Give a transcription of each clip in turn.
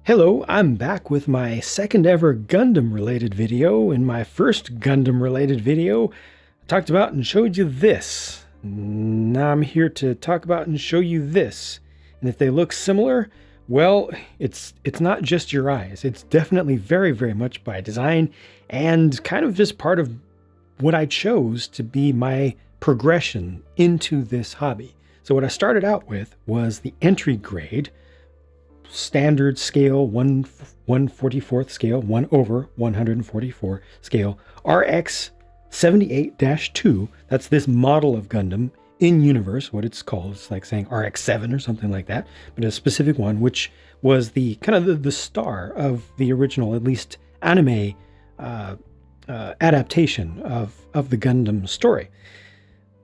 Hello, I'm back with my second ever Gundam related video. In my first Gundam related video, I talked about and showed you this. Now I'm here to talk about and show you this. And if they look similar, well, it's not just your eyes. It's definitely very, very much by design and kind of just part of what I chose to be my progression into this hobby. So what I started out with was the entry grade standard scale 1/144th scale 1/144 scale RX-78-2. That's this model of Gundam in universe, what it's called. It's like saying RX-7 or something like that, but a specific one, which was the kind of the star of the original, at least anime adaptation of the Gundam story.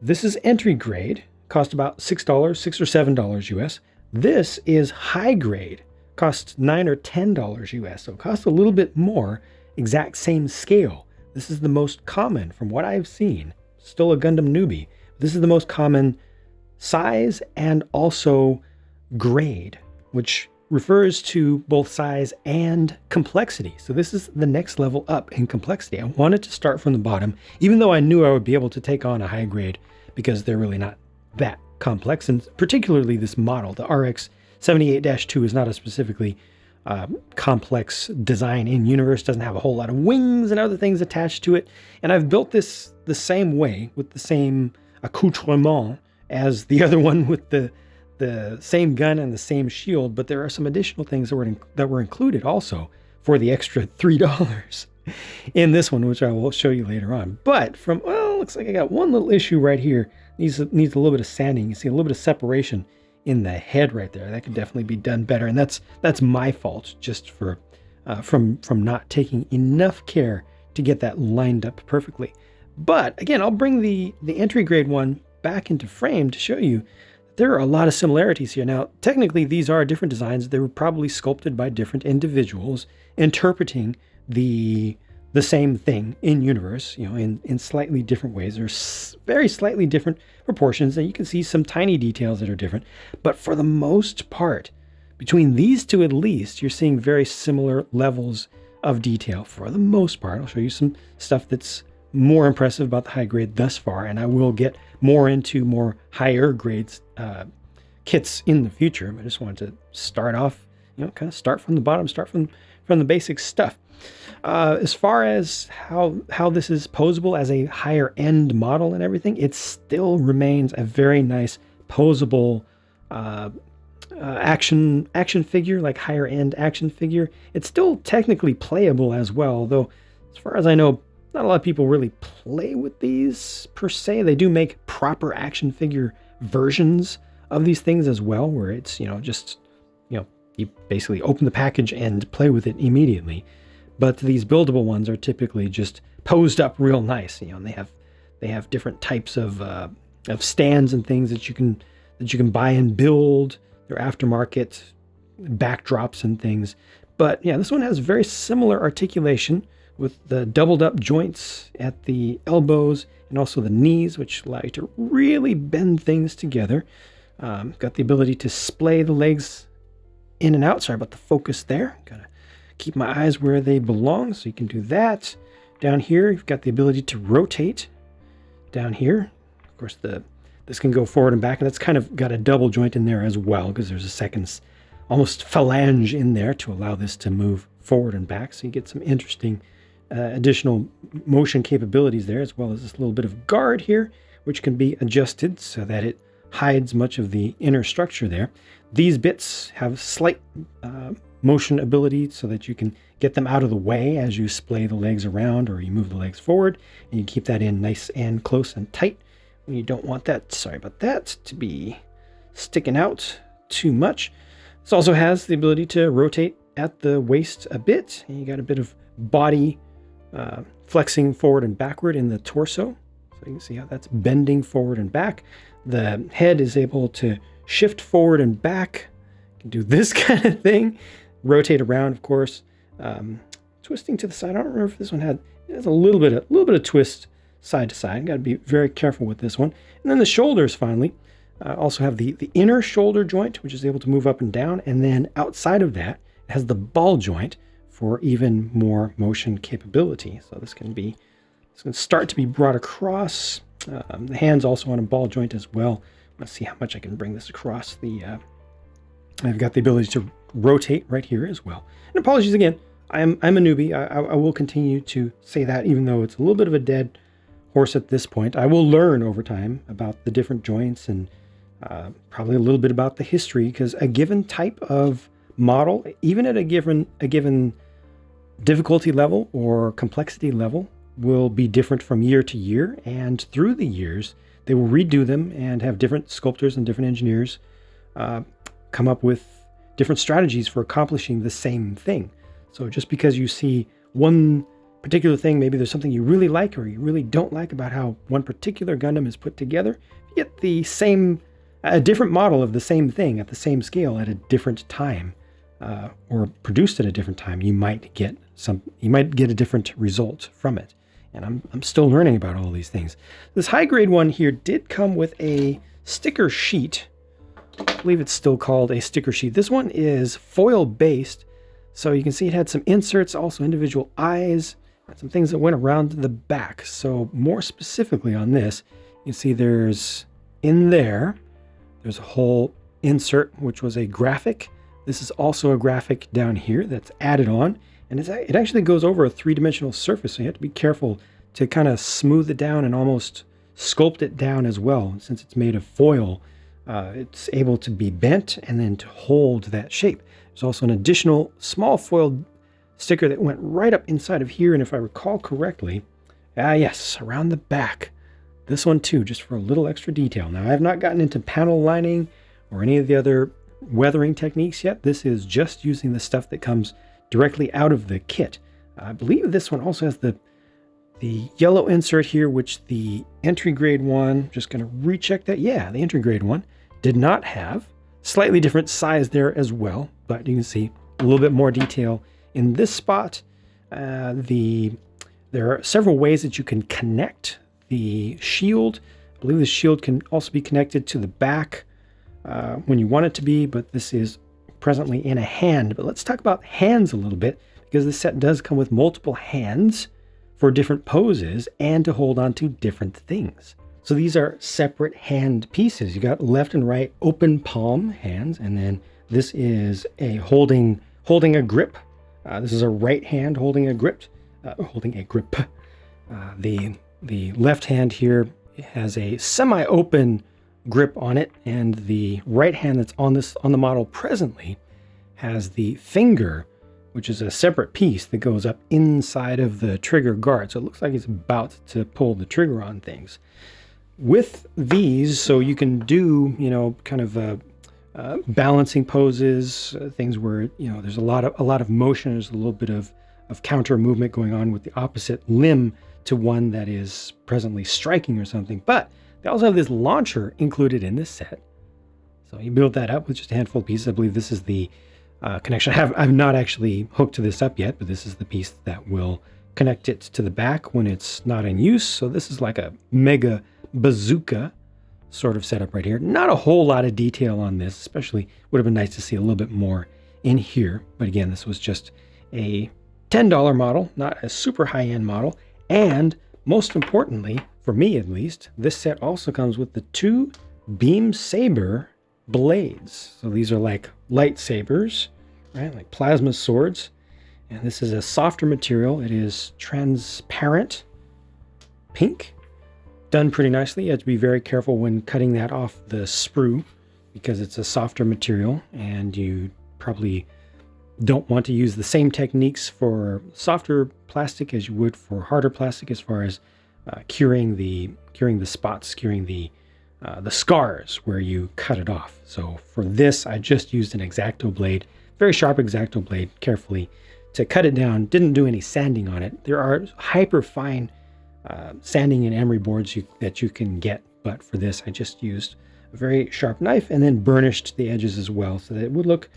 This is entry grade, cost about $6 or $7 US. This is high grade, costs $9 or $10 US, so it costs a little bit more, exact same scale. This is the most common from what I've seen. Still a Gundam newbie. This is the most common size and also grade, which refers to both size and complexity. So this is the next level up in complexity. I wanted to start from the bottom, even though I knew I would be able to take on a high grade because they're really not that complex, and particularly this model, the RX-78-2, is not a specifically complex design in universe, doesn't have a whole lot of wings and other things attached to it, and I've built this the same way with the same accoutrement as the other one with the same gun and the same shield, but there are some additional things that were included also for the extra $3 in this one, which I will show you later on. But looks like I got one little issue right here. Needs a little bit of sanding. You see a little bit of separation in the head right there. That could definitely be done better, and that's my fault, just for from not taking enough care to get that lined up perfectly. But again, I'll bring the entry grade one back into frame to show you that there are a lot of similarities here. Now, technically, these are different designs. They were probably sculpted by different individuals interpreting the same thing in universe, in slightly different ways. There's very slightly different proportions, and you can see some tiny details that are different. But for the most part, between these two at least, you're seeing very similar levels of detail for the most part. I'll show you some stuff that's more impressive about the high grade thus far, and I will get more into more higher grades kits in the future. I just wanted to start off, kind of start from the bottom, start from the basic stuff. As far as how this is posable as a higher end model and everything, it still remains a very nice posable action figure, like higher end action figure. It's still technically playable as well, though as far as I know, not a lot of people really play with these per se. They do make proper action figure versions of these things as well, where it's just you basically open the package and play with it immediately. But these buildable ones are typically just posed up real nice, and they have different types of stands and things that you can buy and build. They're aftermarket backdrops and things. But yeah, this one has very similar articulation with the doubled up joints at the elbows and also the knees, which allow you to really bend things together. Got the ability to splay the legs in and out. Sorry about the focus there. Gotta keep my eyes where they belong, so you can do that. Down here, you've got the ability to rotate down here. Of course, this can go forward and back, and it's kind of got a double joint in there as well, because there's a second almost phalange in there to allow this to move forward and back. So you get some interesting additional motion capabilities there, as well as this little bit of guard here, which can be adjusted so that it hides much of the inner structure there. These bits have slight motion ability so that you can get them out of the way as you splay the legs around or you move the legs forward, and you keep that in nice and close and tight when you don't want that, sorry about that, to be sticking out too much. This also has the ability to rotate at the waist a bit, and you got a bit of body flexing forward and backward in the torso, so you can see how that's bending forward and back. The head is able to shift forward and back. You can do this kind of thing. Rotate around, of course. Twisting to the side. I don't remember if this one has a little bit of twist side to side. Got to be very careful with this one. And then the shoulders finally also have the inner shoulder joint, which is able to move up and down. And then outside of that, It has the ball joint for even more motion capability. So this can start to be brought across. The hand's also on a ball joint as well. Let's see how much I can bring this across. I've got the ability to rotate right here as well. And apologies again, I'm a newbie. I will continue to say that, even though it's a little bit of a dead horse at this point. I will learn over time about the different joints and probably a little bit about the history, because a given type of model, even at a given difficulty level or complexity level, will be different from year to year, and through the years they will redo them and have different sculptors and different engineers come up with different strategies for accomplishing the same thing. So just because you see one particular thing, maybe there's something you really like or you really don't like about how one particular Gundam is put together, you get a different model of the same thing at the same scale at a different time, or produced at a different time, you might get a different result from it. And I'm still learning about all these things. This high grade one here did come with a sticker sheet. I believe it's still called a sticker sheet. This one is foil based, so you can see it had some inserts, also individual eyes, and some things that went around the back. So more specifically on this, you can see there's a whole insert, which was a graphic. This is also a graphic down here that's added on, and it actually goes over a three-dimensional surface, so you have to be careful to kind of smooth it down and almost sculpt it down as well. Since it's made of foil, it's able to be bent and then to hold that shape. There's also an additional small foil sticker that went right up inside of here, and if I recall correctly, yes, around the back. This one too, just for a little extra detail. Now, I have not gotten into panel lining or any of the other weathering techniques yet. This is just using the stuff that comes directly out of the kit. I believe this one also has the yellow insert here, which the entry grade one, just going to recheck that. Yeah, the entry grade one did not have. Slightly different size there as well, but you can see a little bit more detail in this spot. There are several ways that you can connect the shield. I believe the shield can also be connected to the back when you want it to be, but this is presently in a hand. But let's talk about hands a little bit, because this set does come with multiple hands for different poses and to hold on to different things. So these are separate hand pieces. You got left and right open palm hands, and then this is a holding a grip. This is a right hand holding a grip. The left hand here has a semi-open grip on it, and the right hand that's on the model presently has the finger, which is a separate piece that goes up inside of the trigger guard. So it looks like it's about to pull the trigger on things. With these, so you can do, kind of balancing poses, things where, there's a lot of motion, there's a little bit of counter movement going on with the opposite limb to one that is presently striking or something. But they also have this launcher included in this set. So you build that up with just a handful of pieces. I believe this is the connection. I've not actually hooked this up yet, but this is the piece that will connect it to the back when it's not in use. So this is like a mega bazooka sort of setup right here. Not a whole lot of detail on this, especially would have been nice to see a little bit more in here. But again, this was just a $10 model, not a super high-end model. And most importantly, for me at least, this set also comes with the 2 beam saber blades. So these are like lightsabers, right? Like plasma swords. And this is a softer material. It is transparent pink. Done pretty nicely. You have to be very careful when cutting that off the sprue, because it's a softer material, and you probably don't want to use the same techniques for softer plastic as you would for harder plastic, as far as curing the spots, curing the scars where you cut it off. So for this, I just used an X-Acto blade, very sharp X-Acto blade, carefully to cut it down. Didn't do any sanding on it. There are hyper fine sanding and emery boards that you can get, but for this, I just used a very sharp knife and then burnished the edges as well, so that it would look,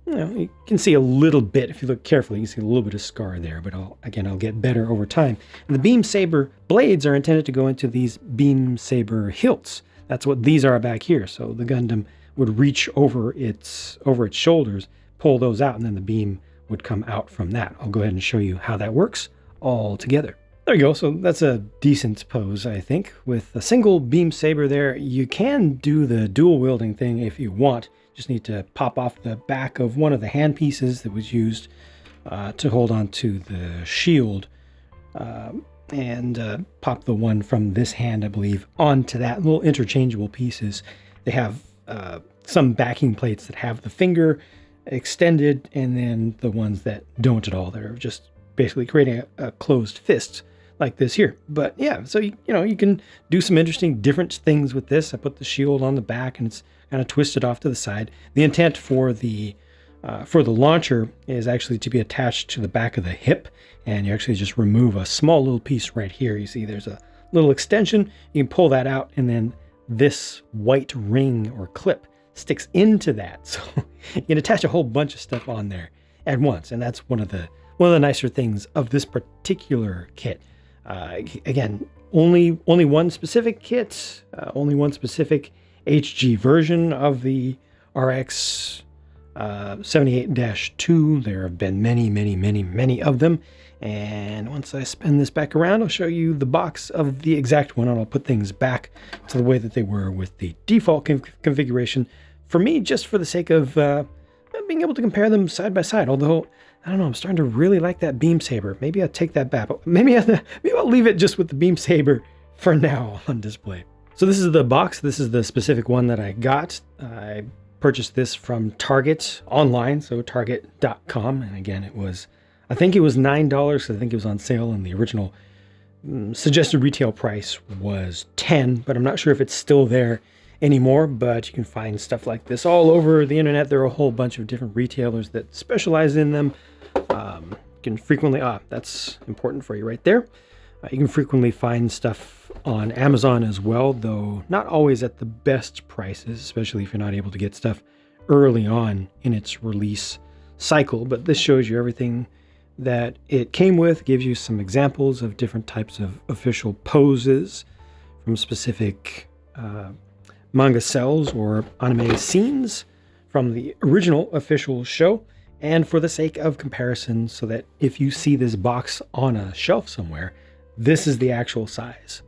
you can see a little bit, if you look carefully, you can see a little bit of scar there, but I'll get better over time. And the beam saber blades are intended to go into these beam saber hilts. That's what these are back here. So the Gundam would reach over its shoulders, pull those out, and then the beam would come out from that. I'll go ahead and show you how that works all together. There you go. So that's a decent pose, I think. With a single beam saber there, you can do the dual wielding thing if you want. Just need to pop off the back of one of the hand pieces that was used to hold on to the shield, and pop the one from this hand, I believe, onto that. Little interchangeable pieces. They have some backing plates that have the finger extended, and then the ones that don't at all. They're just basically creating a closed fist like this here. But yeah, so you can do some interesting different things with this. I put the shield on the back and it's kind of twisted off to the side. The intent for the launcher is actually to be attached to the back of the hip, and you actually just remove a small little piece right here. You see there's a little extension. You can pull that out, and then this white ring or clip sticks into that. So you can attach a whole bunch of stuff on there at once, and that's one of the nicer things of this particular kit. Again, only one specific kit, only one specific HG version of the RX-78-2. There have been many of them. And once I spin this back around, I'll show you the box of the exact one, and I'll put things back to the way that they were with the default configuration. For me, just for the sake of being able to compare them side by side. Although, I don't know, I'm starting to really like that beam saber. Maybe I'll take that back. But maybe I'll leave it just with the beam saber for now on display. So this is the box. This is the specific one that I got. I purchased this from Target online, so target.com. And again, I think it was $9. I think it was on sale, and the original suggested retail price was $10, but I'm not sure if it's still there anymore. But you can find stuff like this all over the internet. There are a whole bunch of different retailers that specialize in them. You can frequently, that's important for you right there. You can frequently find stuff on Amazon as well, though not always at the best prices, especially if you're not able to get stuff early on in its release cycle. But this shows you everything that it came with, gives you some examples of different types of official poses from specific manga cells or anime scenes from the original official show. And for the sake of comparison, so that if you see this box on a shelf somewhere, this is the actual size.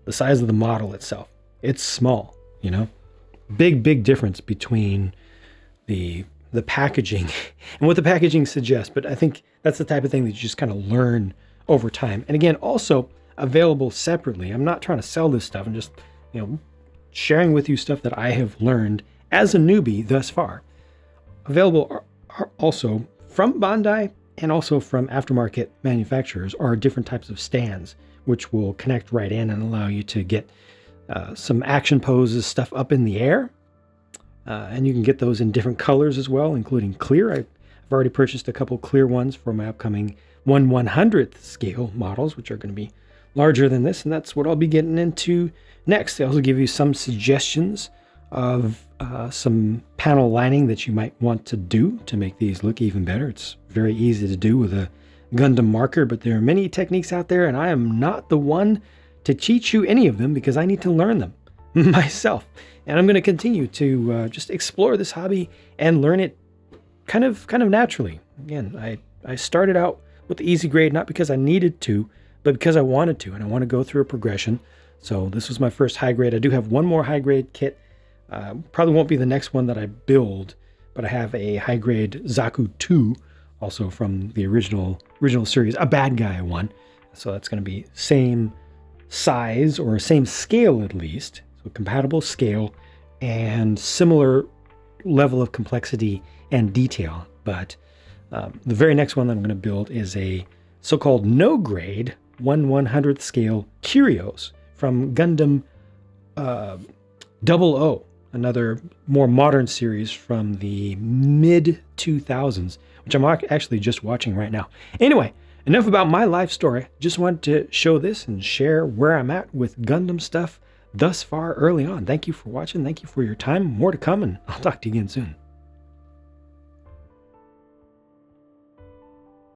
The size of the model itself. It's small, Big difference between the packaging and what the packaging suggests. But I think that's the type of thing that you just kind of learn over time. And again, also available separately. I'm not trying to sell this stuff. I'm just, sharing with you stuff that I have learned as a newbie thus far. Available are also from Bandai and also from aftermarket manufacturers are different types of stands, which will connect right in and allow you to get some action poses, stuff up in the air. And you can get those in different colors as well, including clear. I've already purchased a couple clear ones for my upcoming 1/100th scale models, which are going to be larger than this, and that's what I'll be getting into next. They also give you some suggestions of some panel lining that you might want to do to make these look even better. It's very easy to do with a Gundam marker, but there are many techniques out there, and I am not the one to teach you any of them because I need to learn them myself. And I'm going to continue to just explore this hobby and learn it kind of naturally. Again, I started out with the easy grade, not because I needed to, but because I wanted to, and I want to go through a progression. So this was my first high grade. I do have one more high grade kit. Probably won't be the next one that I build, but I have a high grade Zaku 2, also from the original series, a bad guy one. So that's going to be same size or same scale at least. So compatible scale and similar level of complexity and detail. But the very next one that I'm going to build is a so-called no-grade 1/100th scale Curios from Gundam 00, another more modern series from the mid-2000s, which I'm actually just watching right now. Anyway, enough about my life story. Just wanted to show this and share where I'm at with Gundam stuff thus far early on. Thank you for watching. Thank you for your time. More to come, and I'll talk to you again soon.